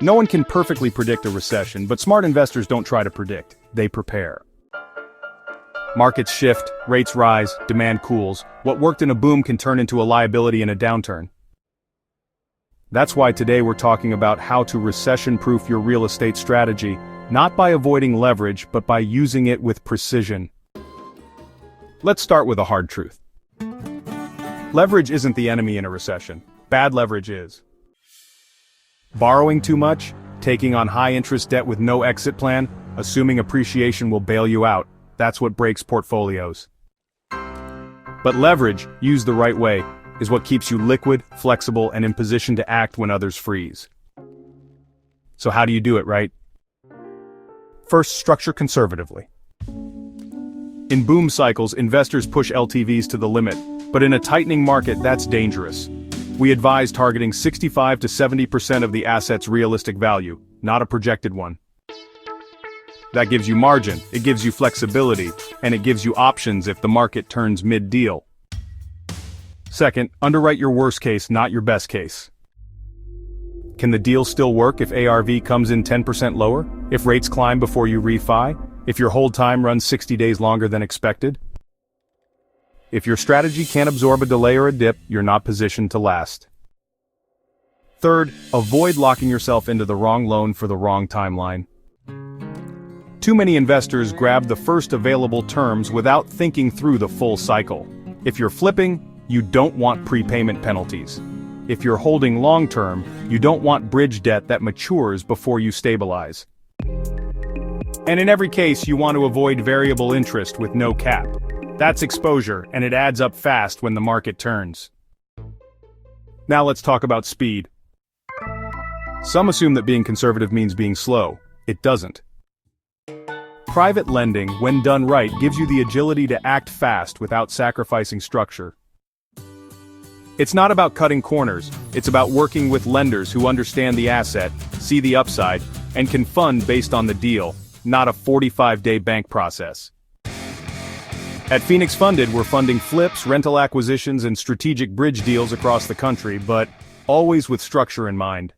No one can perfectly predict a recession, but smart investors don't try to predict, they prepare. Markets shift, rates rise, demand cools. What worked in a boom can turn into a liability in a downturn. That's why today we're talking about how to recession-proof your real estate strategy, not by avoiding leverage, but by using it with precision. Let's start with a hard truth. Leverage isn't the enemy in a recession. Bad leverage is. Borrowing too much, taking on high-interest debt with no exit plan, assuming appreciation will bail you out, that's what breaks portfolios. But leverage, used the right way, is what keeps you liquid, flexible, and in position to act when others freeze. So how do you do it, right? First, structure conservatively. In boom cycles, investors push LTVs to the limit, but in a tightening market, that's dangerous. We advise targeting 65 to 70% of the asset's realistic value, not a projected one. That gives you margin, it gives you flexibility, and it gives you options if the market turns mid-deal. Second, underwrite your worst case, not your best case. Can the deal still work if ARV comes in 10% lower? If rates climb before you refi? If your hold time runs 60 days longer than expected? If your strategy can't absorb a delay or a dip, you're not positioned to last. Third, avoid locking yourself into the wrong loan for the wrong timeline. Too many investors grab the first available terms without thinking through the full cycle. If you're flipping, you don't want prepayment penalties. If you're holding long-term, you don't want bridge debt that matures before you stabilize. And in every case, you want to avoid variable interest with no cap. That's exposure, and it adds up fast when the market turns. Now let's talk about speed. Some assume that being conservative means being slow. It doesn't. Private lending, when done right, gives you the agility to act fast without sacrificing structure. It's not about cutting corners, it's about working with lenders who understand the asset, see the upside, and can fund based on the deal, not a 45-day bank process. At Phoenix Funded, we're funding flips, rental acquisitions, and strategic bridge deals across the country, but always with structure in mind.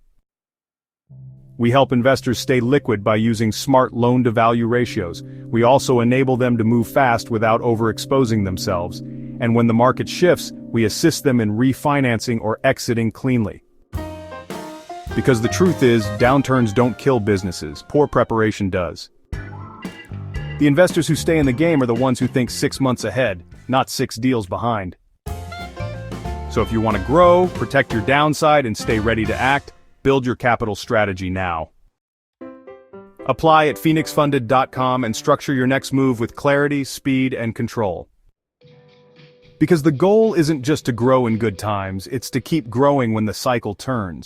We help investors stay liquid by using smart loan-to-value ratios. We also enable them to move fast without overexposing themselves. And when the market shifts, we assist them in refinancing or exiting cleanly. Because the truth is, downturns don't kill businesses, poor preparation does. The investors who stay in the game are the ones who think 6 months ahead, not 6 deals behind. So if you want to grow, protect your downside, and stay ready to act, build your capital strategy now. Apply at phoenixfunded.com and structure your next move with clarity, speed, and control. Because the goal isn't just to grow in good times, it's to keep growing when the cycle turns.